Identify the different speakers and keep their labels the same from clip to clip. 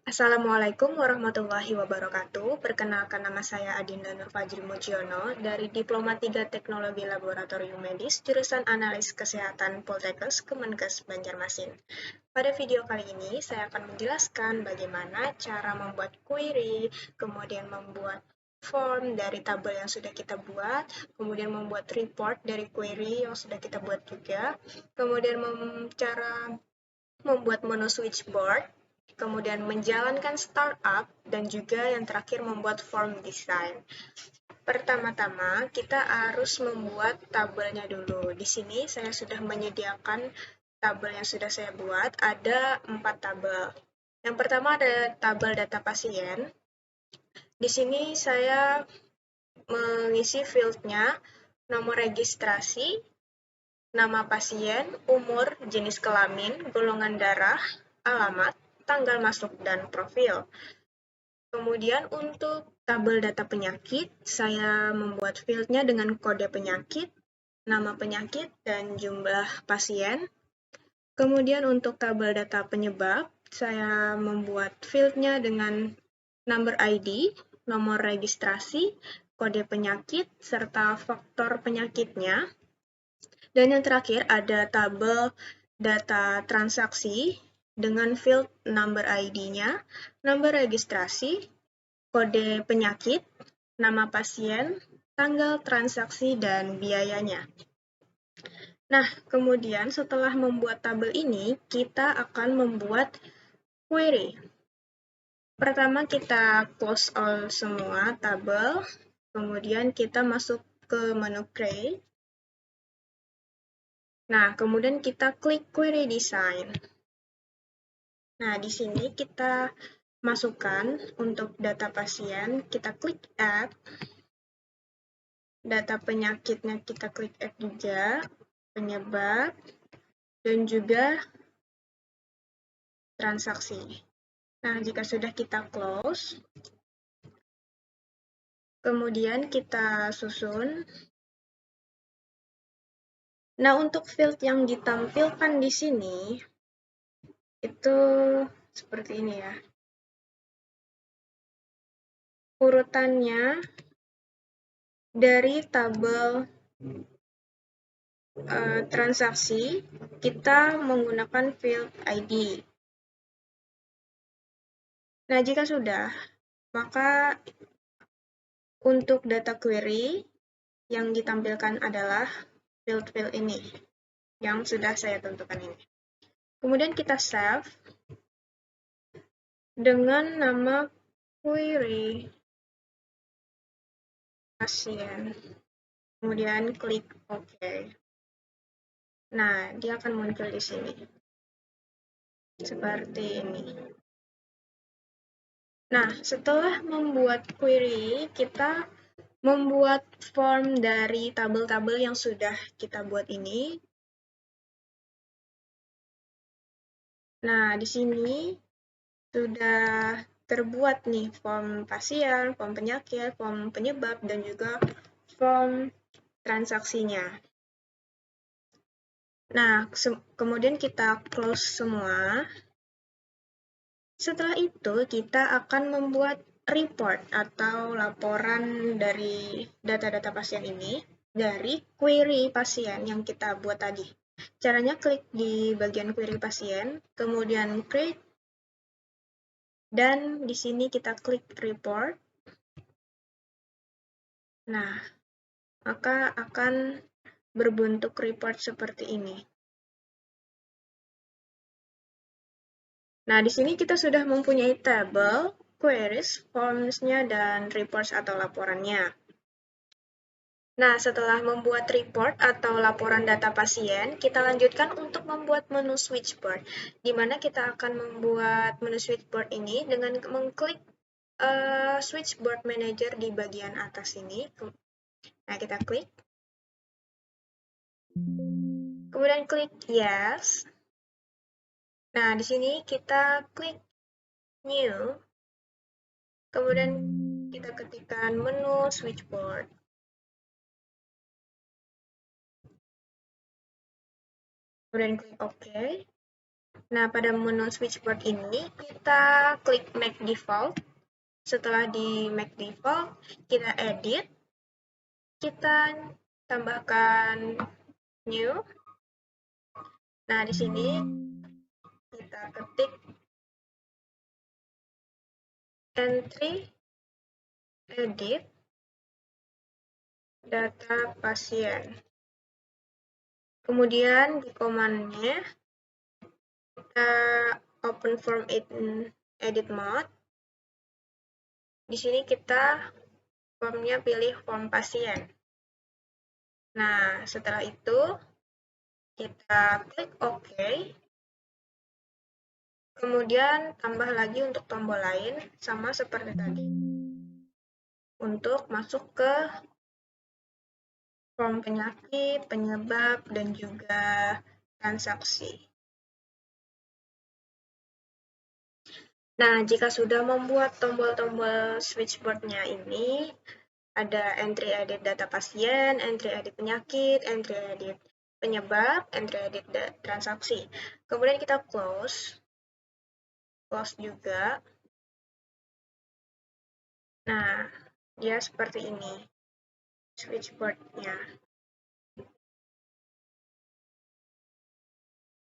Speaker 1: Assalamualaikum warahmatullahi wabarakatuh. Perkenalkan, nama saya Adinda Nurfajri Mujiono dari Diploma 3 Teknologi Laboratorium Medis, jurusan Analis Kesehatan Poltekkes Kemenkes Banjarmasin. Pada video kali ini, saya akan menjelaskan bagaimana cara membuat query, kemudian membuat form dari tabel yang sudah kita buat, kemudian membuat report dari query yang sudah kita buat juga, kemudian cara membuat menu switchboard, kemudian menjalankan startup, dan juga yang terakhir membuat form design. Pertama-tama, kita harus membuat tabelnya dulu. Di sini saya sudah menyediakan tabel yang sudah saya buat, ada 4 tabel. Yang pertama ada tabel data pasien. Di sini saya mengisi fieldnya nomor registrasi, nama pasien, umur, jenis kelamin, golongan darah, alamat, tanggal masuk, dan profil. Kemudian untuk tabel data penyakit, saya membuat fieldnya dengan kode penyakit, nama penyakit, dan jumlah pasien. Kemudian untuk tabel data penyebab, saya membuat fieldnya dengan number ID, nomor registrasi, kode penyakit, serta faktor penyakitnya. Dan yang terakhir ada tabel data transaksi dengan field number ID-nya, nomor registrasi, kode penyakit, nama pasien, tanggal transaksi, dan biayanya. Nah, kemudian setelah membuat tabel ini, kita akan membuat query. Pertama kita close all semua tabel, kemudian kita masuk ke menu create. Nah, kemudian kita klik query design. Nah, di sini kita masukkan untuk data pasien, kita klik add. Data penyakitnya kita klik add juga, penyebab, dan juga transaksi. Nah, jika sudah kita close, kemudian kita susun. Nah, untuk field yang ditampilkan di sini, itu seperti ini ya. Urutannya dari tabel transaksi, kita menggunakan field ID. Nah, jika sudah, maka untuk data query yang ditampilkan adalah field-field ini, yang sudah saya tentukan ini. Kemudian kita save dengan nama query pasien. Kemudian klik OK. Nah, dia akan muncul di sini. Seperti ini. Nah, setelah membuat query, kita membuat form dari tabel-tabel yang sudah kita buat ini. Nah, di sini sudah terbuat nih form pasien, form penyakit, form penyebab, dan juga form transaksinya. Nah, kemudian kita close semua. Setelah itu, kita akan membuat report atau laporan dari data-data pasien ini dari query pasien yang kita buat tadi. Caranya klik di bagian query pasien, kemudian create, dan di sini kita klik report. Nah, maka akan berbentuk report seperti ini. Nah, di sini kita sudah mempunyai tabel, queries, forms-nya, dan reports atau laporannya. Nah, setelah membuat report atau laporan data pasien, kita lanjutkan untuk membuat menu switchboard, di mana kita akan membuat menu switchboard ini dengan mengklik switchboard manager di bagian atas ini. Nah, kita klik. Kemudian klik yes. Nah, di sini kita klik new. Kemudian kita ketikkan menu switchboard. Kemudian klik OK. Nah, pada menu switchboard ini kita klik Make Default. Setelah di Make Default, kita edit, kita tambahkan New. Nah, di sini kita ketik entry edit data pasien. Kemudian di command-nya kita open form in edit mode. Di sini kita formnya pilih form pasien. Nah, setelah itu kita klik OK. Kemudian tambah lagi untuk tombol lain sama seperti tadi. Untuk masuk ke form penyakit, penyebab, dan juga transaksi. Nah, jika sudah membuat tombol-tombol switchboard-nya ini, ada entry edit data pasien, entry edit penyakit, entry edit penyebab, entry edit transaksi. Kemudian kita close juga. Nah, dia seperti ini switchboard-nya.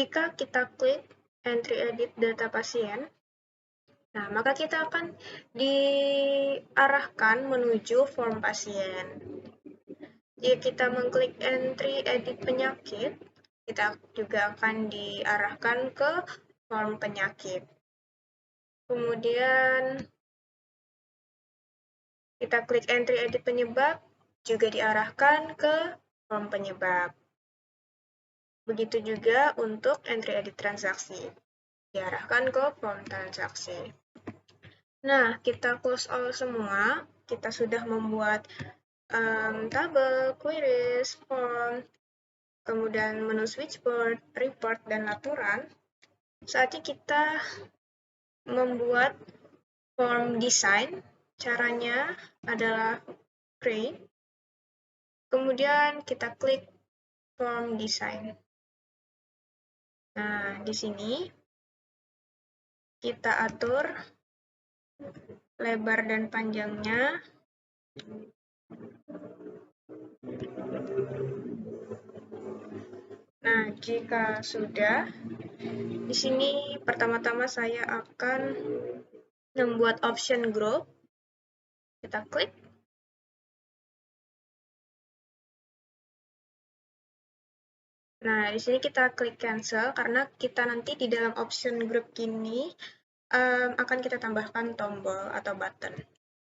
Speaker 1: Jika kita klik entry edit data pasien, nah, maka kita akan diarahkan menuju form pasien. Jika kita mengklik entry edit penyakit, kita juga akan diarahkan ke form penyakit. Kemudian kita klik entry edit penyebab, juga diarahkan ke form penyebab. Begitu juga untuk entry edit transaksi, diarahkan ke form transaksi. Nah, kita close all semua. Kita sudah membuat tabel, queries, form, kemudian menu switchboard, report, dan laporan. Saatnya kita membuat form design. Caranya adalah create. Kemudian kita klik form design. Nah, di sini kita atur lebar dan panjangnya. Nah, jika sudah, di sini pertama-tama saya akan membuat option group. Kita klik. Nah, di sini kita klik cancel karena kita nanti di dalam option group ini akan kita tambahkan tombol atau button.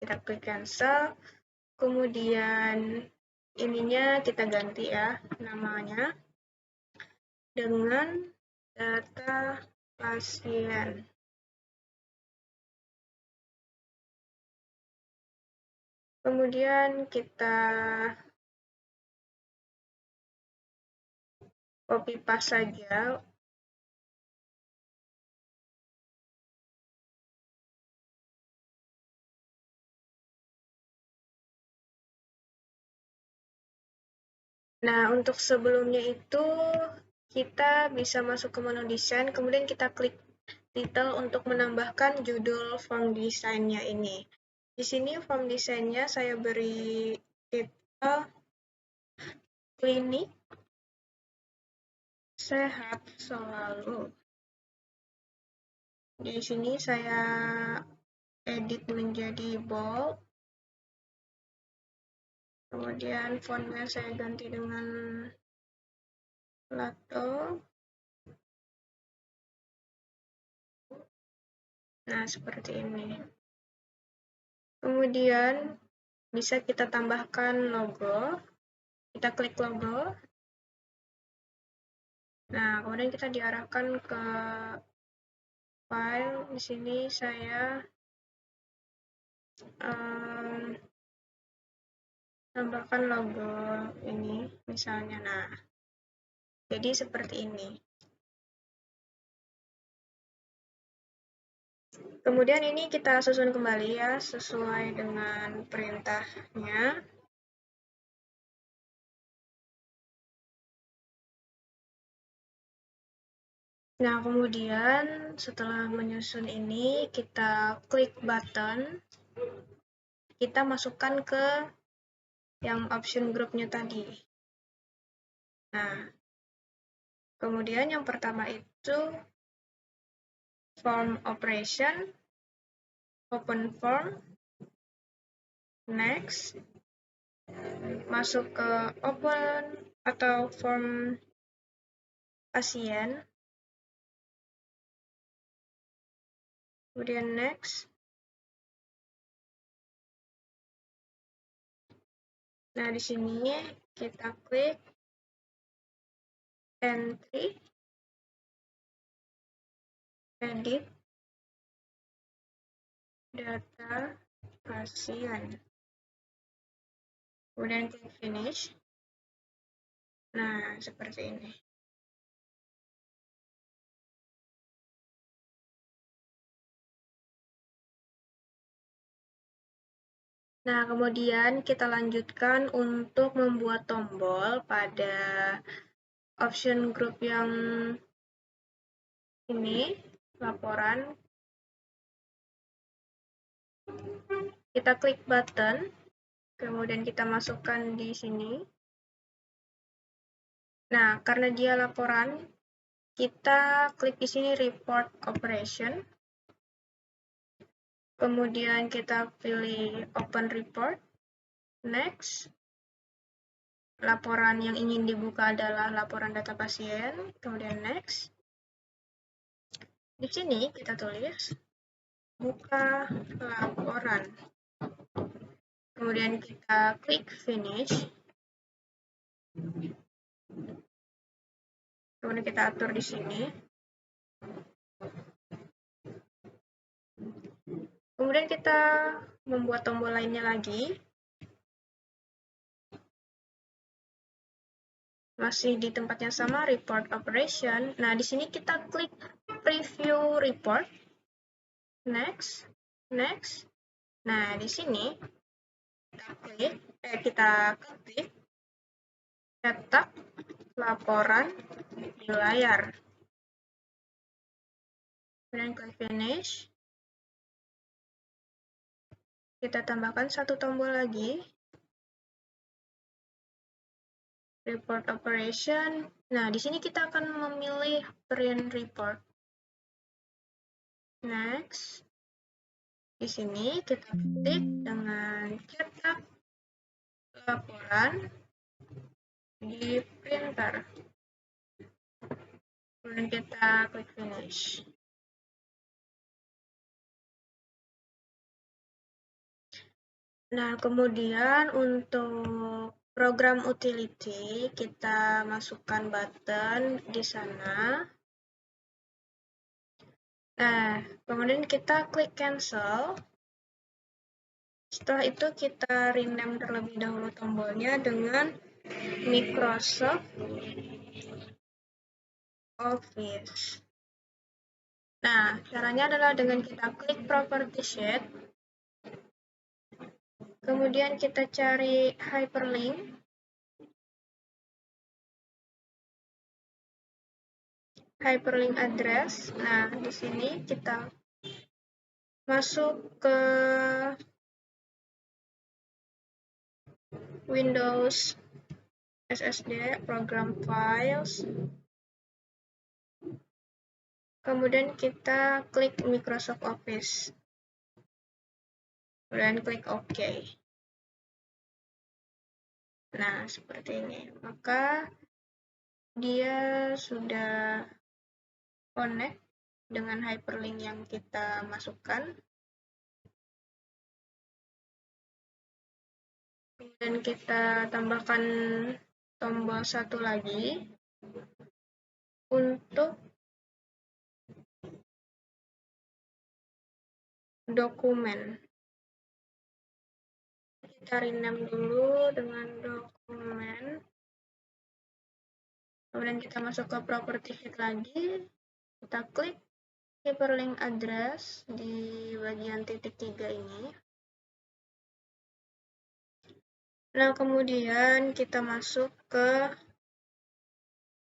Speaker 1: Kita klik cancel, kemudian ininya kita ganti ya namanya dengan data pasien. Kemudian kita copy paste saja. Nah, untuk sebelumnya itu kita bisa masuk ke menu desain, kemudian kita klik title untuk menambahkan judul form desainnya ini. Di sini form desainnya saya beri titel klinik sehat selalu. Di sini saya edit menjadi bold. Kemudian fontnya saya ganti dengan Lato. Nah, seperti ini. Kemudian bisa kita tambahkan logo. Kita klik logo. Nah, kemudian kita diarahkan ke file. Di sini saya tambahkan logo ini misalnya. Nah, jadi seperti ini. Kemudian ini kita susun kembali ya sesuai dengan perintahnya. Nah, kemudian setelah menyusun ini, kita klik button, kita masukkan ke yang option grupnya tadi. Nah, kemudian yang pertama itu form operation, open form, next, masuk ke open atau form pasien, kemudian next. Nah, di sini kita klik entry, edit, data pasien. Kemudian klik finish. Nah, seperti ini. Nah, kemudian kita lanjutkan untuk membuat tombol pada option group yang ini, laporan. Kita klik button, kemudian kita masukkan di sini. Nah, karena dia laporan, kita klik di sini report operation. Kemudian kita pilih open report. Next. Laporan yang ingin dibuka adalah laporan data pasien. Kemudian next. Di sini kita tulis buka laporan. Kemudian kita klik finish. Kemudian kita atur di sini. Kemudian kita membuat tombol lainnya lagi. Masih di tempat yang sama, report operation. Nah, di sini kita klik preview report. Next, next. Nah, di sini kita ketik cetak laporan di layar. Kemudian klik finish. Kita tambahkan satu tombol lagi. Report operation. Nah, di sini kita akan memilih print report. Next. Di sini kita ketik dengan cetak laporan di printer. Kemudian kita klik finish. Nah, kemudian untuk program utility, kita masukkan button di sana. Nah, kemudian kita klik cancel. Setelah itu kita rename terlebih dahulu tombolnya dengan Microsoft Office. Nah, caranya adalah dengan kita klik property sheet. Kemudian kita cari hyperlink. Hyperlink address. Nah, di sini kita masuk ke Windows SSD, program files. Kemudian kita klik Microsoft Office. Kemudian klik OK. Nah, seperti ini. Maka dia sudah connect dengan hyperlink yang kita masukkan. Kemudian kita tambahkan tombol satu lagi untuk dokumen. Kita rename dulu dengan dokumen. Kemudian kita masuk ke property sheet lagi. Kita klik hyperlink address di bagian titik 3 ini. Nah, kemudian kita masuk ke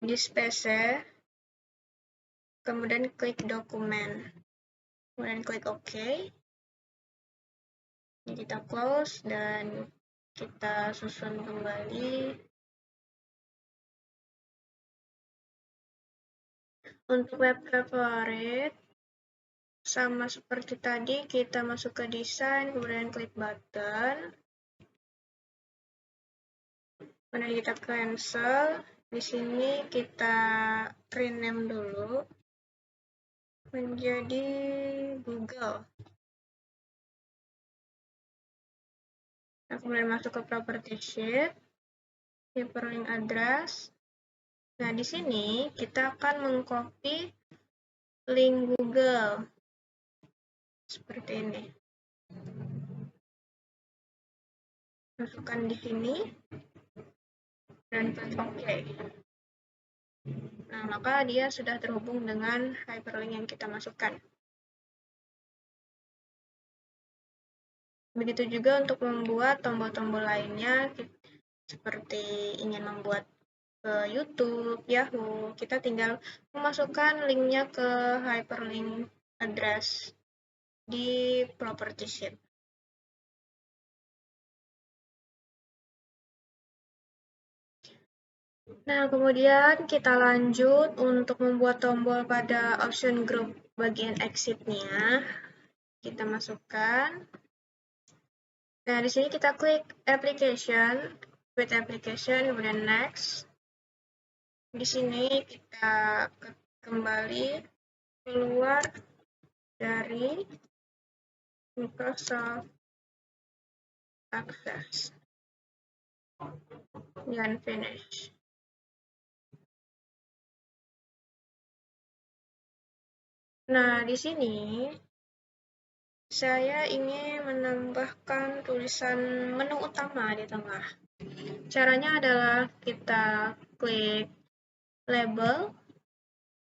Speaker 1: this PC. kemudian klik dokumen, kemudian klik OK. Ini kita close dan kita susun kembali. Untuk web favorit, sama seperti tadi, kita masuk ke desain, kemudian klik button. Kemudian kita cancel. Di sini kita rename dulu menjadi Google. Nah, kemudian masuk ke property sheet, hyperlink address. Nah, di sini kita akan mengcopy link Google seperti ini. Masukkan di sini dan klik OK. Nah, maka dia sudah terhubung dengan hyperlink yang kita masukkan. Begitu juga untuk membuat tombol-tombol lainnya, seperti ingin membuat ke YouTube, Yahoo, kita tinggal memasukkan linknya ke hyperlink address di property sheet. Nah, kemudian kita lanjut untuk membuat tombol pada option group bagian exit-nya. Kita masukkan. Nah, di sini kita klik application, create application, kemudian next. Di sini kita kembali keluar dari Microsoft Access dan finish. Nah, di sini saya ingin menambahkan tulisan menu utama di tengah. Caranya adalah kita klik label,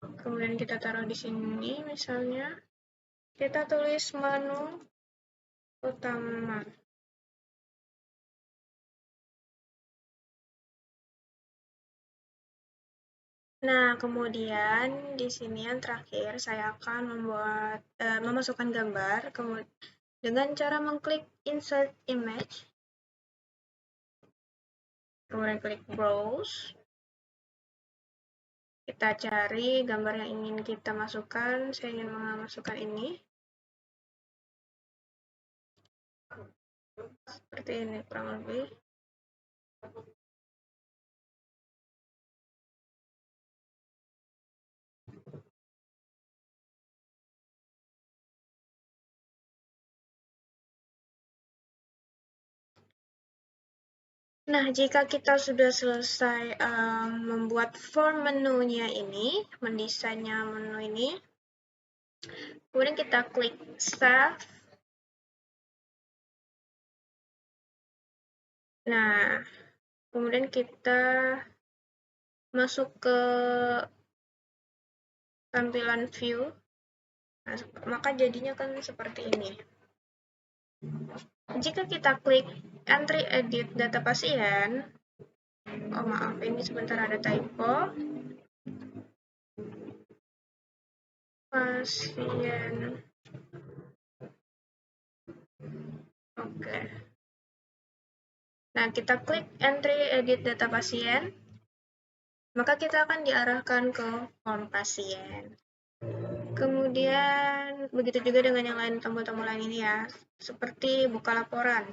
Speaker 1: kemudian kita taruh di sini misalnya. Kita tulis menu utama. Nah, kemudian di sini yang terakhir saya akan memasukkan gambar dengan cara mengklik insert image, kemudian klik browse. Kita cari gambar yang ingin kita masukkan. Saya ingin memasukkan ini. Seperti ini kurang lebih. Nah, jika kita sudah selesai membuat form menunya ini, mendesainnya menu ini, kemudian kita klik save. Nah, kemudian kita masuk ke tampilan view. Nah, maka jadinya kan seperti ini. Jika kita klik entry edit data pasien, oh maaf, ini sebentar ada typo. Pasien. Oke. Nah, kita klik entry edit data pasien, maka kita akan diarahkan ke form pasien. Kemudian, begitu juga dengan yang lain, tombol-tombol lain ini ya, seperti buka laporan.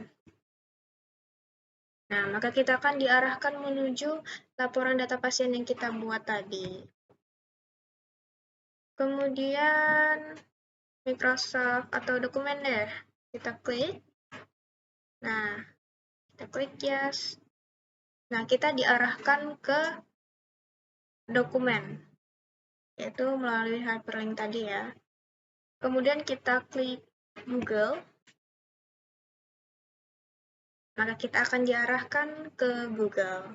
Speaker 1: Nah, maka kita akan diarahkan menuju laporan data pasien yang kita buat tadi. Kemudian, Microsoft atau dokumen deh, kita klik. Nah, kita klik yes. Nah, kita diarahkan ke dokumen, yaitu melalui hyperlink tadi ya. Kemudian kita klik Google, maka kita akan diarahkan ke Google.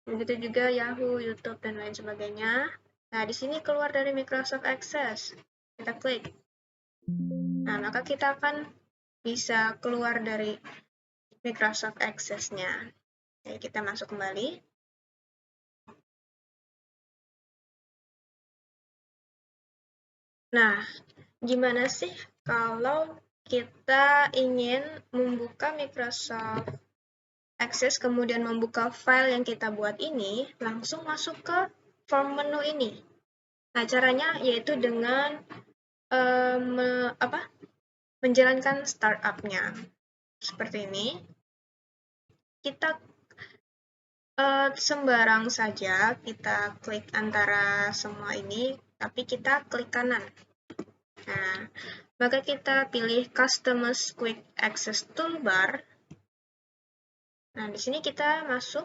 Speaker 1: Begitu juga Yahoo, YouTube, dan lain sebagainya. Nah, di sini keluar dari Microsoft Access. Kita klik. Nah, maka kita akan bisa keluar dari Microsoft Access-nya. Jadi kita masuk kembali. Nah, gimana sih kalau kita ingin membuka Microsoft Access, kemudian membuka file yang kita buat ini, langsung masuk ke form menu ini? Nah, caranya yaitu dengan menjalankan startup-nya. Seperti ini. Kita sembarang saja kita klik antara semua ini, tapi kita klik kanan. Nah, maka kita pilih Customer's Quick Access Toolbar. Nah, di sini kita masuk,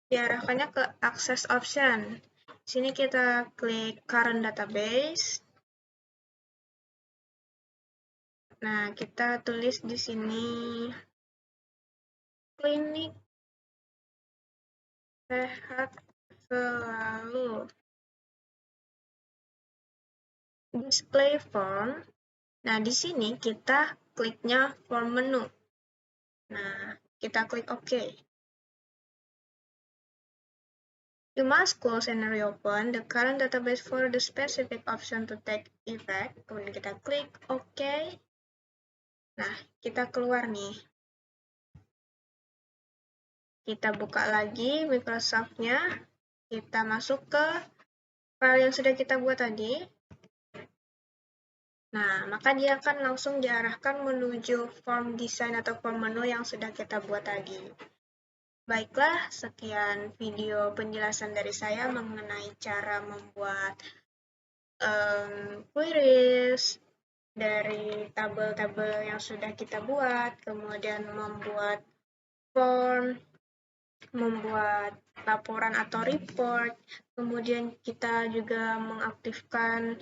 Speaker 1: diarahkannya ke Access Option. Di sini kita klik Current Database. Nah, kita tulis di sini klinik sehat selalu. Display form. Nah, di sini kita kliknya form menu. Nah, kita klik OK. You must close and reopen the current database for the specific option to take effect. Kemudian kita klik OK. Nah, kita keluar nih. Kita buka lagi Microsoft-nya. Kita masuk ke file yang sudah kita buat tadi. Nah, maka dia akan langsung diarahkan menuju form design atau form menu yang sudah kita buat tadi. Baiklah, sekian video penjelasan dari saya mengenai cara membuat queries dari tabel-tabel yang sudah kita buat, kemudian membuat form, membuat laporan atau report, kemudian kita juga mengaktifkan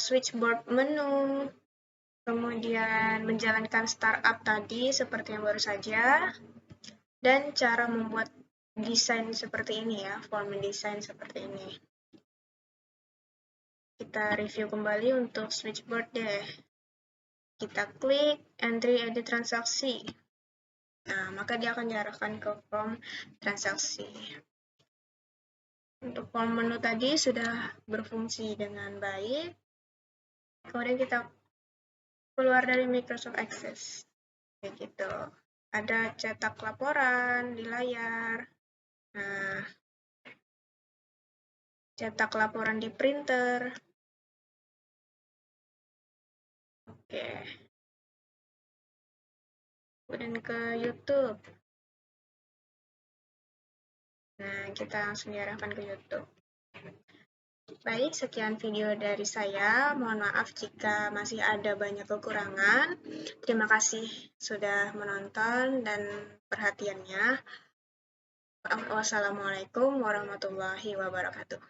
Speaker 1: switchboard menu, kemudian menjalankan startup tadi seperti yang baru saja, dan cara membuat desain seperti ini ya, form design seperti ini. Kita review kembali untuk switchboard deh. Kita klik entry edit transaksi. Nah, maka dia akan diarahkan ke form transaksi. Untuk form menu tadi sudah berfungsi dengan baik. Kemudian kita keluar dari Microsoft Access. Kayak gitu. Ada cetak laporan di layar. Nah, cetak laporan di printer. Oke. Kemudian ke YouTube. Nah, kita langsung diarahkan ke YouTube. Baik, sekian video dari saya. Mohon maaf jika masih ada banyak kekurangan. Terima kasih sudah menonton dan perhatiannya. Wassalamualaikum warahmatullahi wabarakatuh.